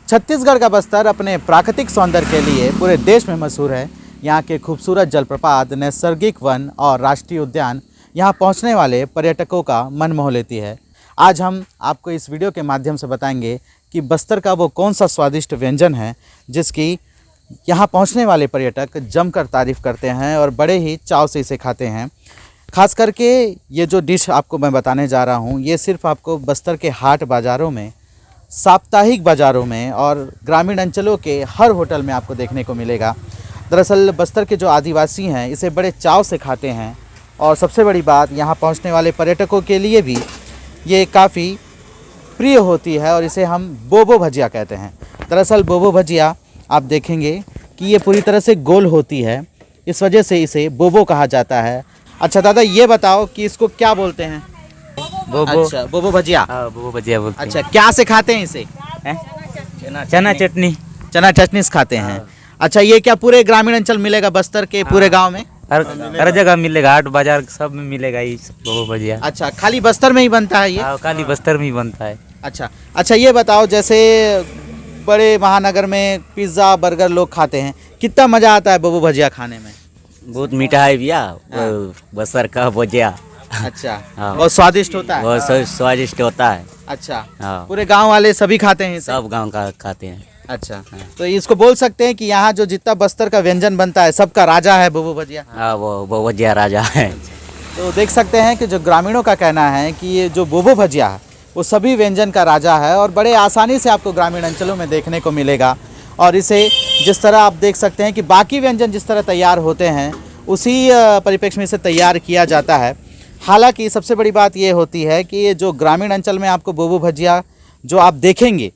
छत्तीसगढ़ का बस्तर अपने प्राकृतिक सौंदर्य के लिए पूरे देश में मशहूर है। यहाँ के खूबसूरत जलप्रपात, नैसर्गिक वन और राष्ट्रीय उद्यान यहाँ पहुँचने वाले पर्यटकों का मन मोह लेती है। आज हम आपको इस वीडियो के माध्यम से बताएंगे कि बस्तर का वो कौन सा स्वादिष्ट व्यंजन है जिसकी यहाँ पहुँचने वाले पर्यटक जमकर तारीफ़ करते हैं और बड़े ही चाव से इसे खाते हैं। खास करके ये जो डिश आपको मैं बताने जा रहा हूँ, ये सिर्फ आपको बस्तर के हाट बाज़ारों में, साप्ताहिक बाज़ारों में और ग्रामीण अंचलों के हर होटल में आपको देखने को मिलेगा। दरअसल बस्तर के जो आदिवासी हैं इसे बड़े चाव से खाते हैं और सबसे बड़ी बात, यहाँ पहुँचने वाले पर्यटकों के लिए भी ये काफ़ी प्रिय होती है और इसे हम बोबो भजिया कहते हैं। दरअसल बोबो भजिया आप देखेंगे कि ये पूरी तरह से गोल होती है, इस वजह से इसे बोबो कहा जाता है। अच्छा दादा, ये बताओ कि इसको क्या बोलते हैं? बोबो। अच्छा, बोबो भजिया। बोबो भजिया बोलते हैं। अच्छा, क्या से खाते हैं इसे? चना चटनी। चना चटनी से खाते हैं। अच्छा, ये क्या पूरे ग्रामीण अंचल मिलेगा बस्तर के पूरे गांव में? हर जगह मिलेगा, हाट बाजार सब में मिलेगा ये बोबो भजिया। अच्छा, खाली बस्तर में ही बनता है ये? खाली बस्तर में ही बनता है। अच्छा, ये बताओ, जैसे बड़े महानगर में पिज्ज़ा बर्गर लोग खाते हैं, कितना मज़ा आता है बोबो भजिया खाने में? बहुत मीठा है भैया, बस्तर का भजिया। अच्छा, हाँ। बहुत स्वादिष्ट होता है। बहुत स्वादिष्ट होता है। अच्छा, हाँ। पूरे गांव वाले सभी खाते हैं इसे? सब गांव का खाते हैं। अच्छा, तो इसको बोल सकते हैं कि यहाँ जो जितना बस्तर का व्यंजन बनता है सबका राजा है बोबो भजिया? हाँ, वो भजिया राजा है। तो देख सकते हैं कि जो ग्रामीणों का कहना है कि ये जो बोबो भजिया है वो सभी व्यंजन का राजा है और बड़े आसानी से आपको ग्रामीण अंचलों में देखने को मिलेगा। और इसे जिस तरह आप देख सकते हैं कि बाकी व्यंजन जिस तरह तैयार होते हैं उसी परिप्रेक्ष्य में इसे तैयार किया जाता है। हालांकि सबसे बड़ी बात ये होती है कि ये जो ग्रामीण अंचल में आपको बोबो भजिया जो आप देखेंगे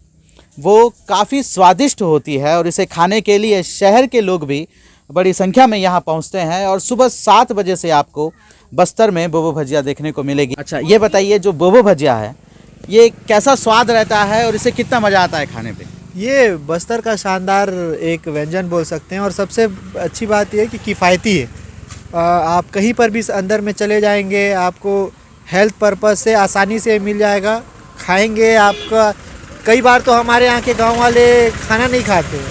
वो काफ़ी स्वादिष्ट होती है और इसे खाने के लिए शहर के लोग भी बड़ी संख्या में यहाँ पहुँचते हैं और सुबह 7 बजे से आपको बस्तर में बोबो भजिया देखने को मिलेगी। अच्छा, ये बताइए, जो बोबो भजिया है ये कैसा स्वाद रहता है और इसे कितना मज़ा आता है खाने पे? ये बस्तर का शानदार एक व्यंजन बोल सकते हैं और सबसे अच्छी बात ये है कि किफ़ायती है। आप कहीं पर भी अंदर में चले जाएंगे, आपको हेल्थ पर्पस से आसानी से मिल जाएगा। खाएंगे आपका, कई बार तो हमारे यहाँ के गांव वाले खाना नहीं खाते,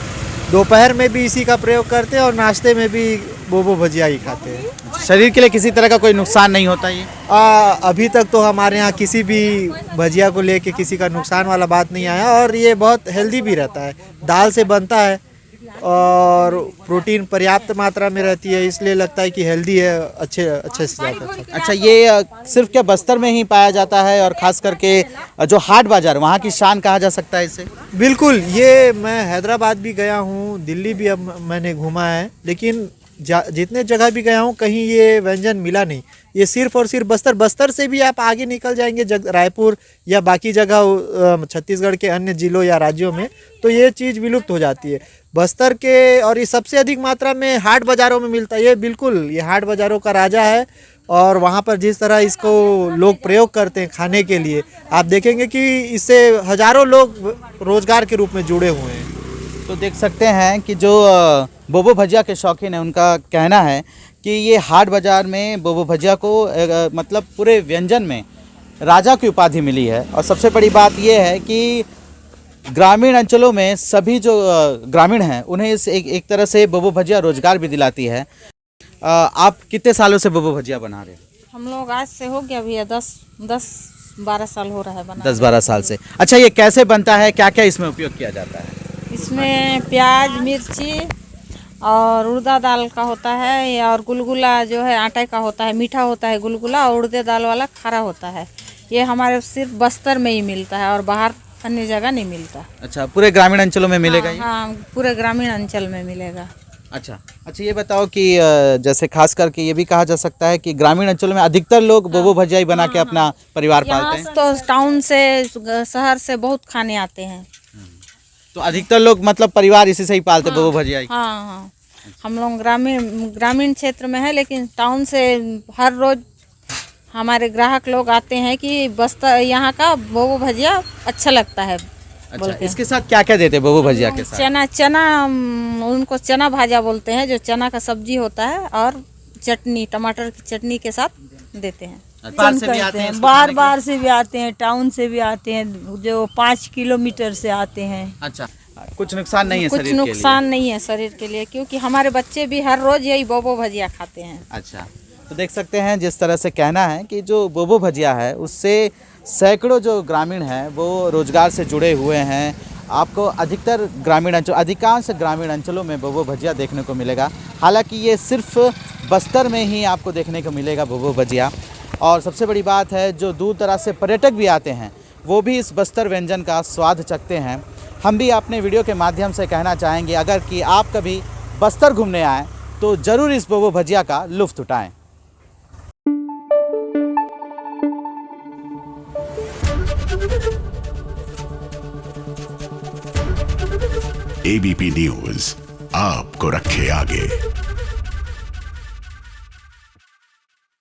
दोपहर में भी इसी का प्रयोग करते हैं और नाश्ते में भी बोबो भजिया ही खाते हैं। शरीर के लिए किसी तरह का कोई नुकसान नहीं होता ये? अभी तक तो हमारे यहाँ किसी भी भजिया को लेके किसी का नुकसान वाला बात नहीं आया और ये बहुत हेल्दी भी रहता है। दाल से बनता है और प्रोटीन पर्याप्त मात्रा में रहती है, इसलिए लगता है कि हेल्दी है, अच्छे से ज़्यादा। अच्छा, ये सिर्फ क्या बस्तर में ही पाया जाता है और ख़ास करके जो हाट बाज़ार वहाँ की शान कहा जा सकता है इसे? बिल्कुल, ये मैं हैदराबाद भी गया हूँ, दिल्ली भी अब मैंने घूमा है, लेकिन जितने जगह भी गया हूँ कहीं ये व्यंजन मिला नहीं। ये सिर्फ और सिर्फ बस्तर से भी आप आगे निकल जाएंगे रायपुर या बाकी जगह छत्तीसगढ़ के अन्य जिलों या राज्यों में तो ये चीज़ विलुप्त हो जाती है। बस्तर के, और ये सबसे अधिक मात्रा में हाट बाज़ारों में मिलता है। ये बिल्कुल, ये हाट बाज़ारों का राजा है और वहाँ पर जिस तरह इसको लोग प्रयोग करते हैं खाने के लिए, आप देखेंगे कि इससे हज़ारों लोग रोज़गार के रूप में जुड़े हुए हैं। तो देख सकते हैं कि जो बोबो भजिया के शौकीन हैं उनका कहना है कि ये हाट बाज़ार में बोबो भजिया को मतलब पूरे व्यंजन में राजा की उपाधि मिली है। और सबसे बड़ी बात ये है कि ग्रामीण अंचलों में सभी जो ग्रामीण हैं उन्हें इस एक तरह से बोबो भजिया रोजगार भी दिलाती है। आप कितने सालों से बोबो भजिया बना रहे हैं? हम लोग आज से हो गया भैया 10-12 साल हो रहा है बना। 10-12 साल से। अच्छा, ये कैसे बनता है, क्या क्या इसमें उपयोग किया जाता है? इसमें प्याज, मिर्ची और उड़दा दाल का होता है और गुलगुला जो है आटे का होता है, मीठा होता है गुलगुला, और उड़दे दाल वाला खारा होता है। ये हमारे सिर्फ बस्तर में ही मिलता है और बाहर अन्य जगह नहीं मिलता। अच्छा, पूरे ग्रामीण अंचलों में मिलेगा ये? हाँ, पूरे ग्रामीण अंचल में मिलेगा। अच्छा, ये बताओ कि जैसे खास करके ये भी कहा जा सकता है कि ग्रामीण अंचलों में अधिकतर लोग बोबो भजिया ही बना के अपना परिवार पालते हैं। तो टाउन से, शहर से बहुत खाने आते हैं, तो अधिकतर लोग मतलब परिवार इसी से ही पालते बोबो भजिया ही? हाँ, हम लोग ग्रामीण क्षेत्र में है, लेकिन टाउन से हर रोज हमारे ग्राहक लोग आते हैं कि बस्तर यहाँ का बोबो भजिया अच्छा लगता है। अच्छा, इसके साथ क्या क्या देते हैं बोबो भजिया के साथ? चना उनको चना भाजा बोलते हैं, जो चना का सब्जी होता है, और चटनी, टमाटर की चटनी के साथ देते हैं। बाहर से भी आते हैं? बार से भी आते हैं, टाउन से भी आते हैं, जो 5 किलोमीटर से आते हैं। अच्छा, कुछ नुकसान नहीं है कुछ शरीर के लिए? नुकसान नहीं है शरीर के लिए, क्योंकि हमारे बच्चे भी हर रोज यही बोबो भजिया खाते हैं। अच्छा, तो देख सकते हैं जिस तरह से कहना है कि जो बोबो भजिया है उससे सैकड़ों जो ग्रामीण हैं वो रोजगार से जुड़े हुए हैं। आपको अधिकतर अधिकांश ग्रामीण अंचलों में बोबो भजिया देखने को मिलेगा। हालांकि ये सिर्फ बस्तर में ही आपको देखने को मिलेगा बोबो भजिया। और सबसे बड़ी बात है, जो दूर दराज से पर्यटक भी आते हैं वो भी इस बस्तर व्यंजन का स्वाद चखते हैं। हम भी अपने वीडियो के माध्यम से कहना चाहेंगे, अगर कि आप कभी बस्तर घूमने आएँ तो ज़रूर इस बोबो भजिया का लुत्फ़ उठाएँ। एबीपी न्यूज आपको रखे आगे।